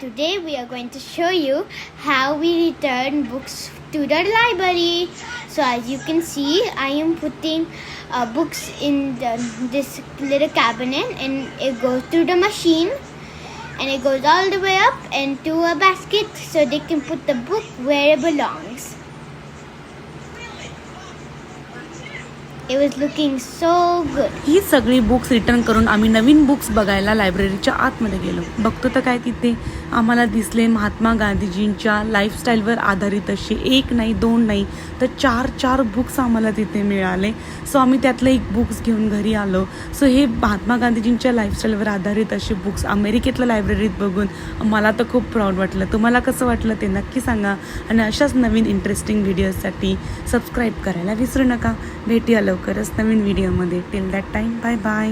today we are going to show you how we return books to the library. So as you can see, I am putting books in this little cabinet, and it goes through the machine and it goes all the way up into a basket so they can put the book where it belongs. It was looking so good. ही सगळी books return करून आम्ही नवीन books बघायला लायब्ररीच्या आतमध्ये गेलो. बघतो तर काय तिथे आम्हाला दिसले महात्मा गांधीजींच्या लाईफस्टाईलवर आधारित असे 1 नाही 2 नाही तर 4 बुक्स आम्हाला तिथे मिळाले. सो आम्ही त्यातलं एक बुक्स घेऊन घरी आलो. सो हे महात्मा गांधीजींच्या लाईफस्टाईलवर आधारित असे बुक्स अमेरिकेतल्या लायब्ररीत बघून मला तर खूप प्राऊड वाटलं. तुम्हाला कसं वाटलं ते नक्की सांगा आणि अशाच नवीन इंटरेस्टिंग व्हिडिओजसाठी सबस्क्राईब करायला विसरू नका. भेटूया लवकरच नवीन व्हिडिओमध्ये. Till that time, bye bye.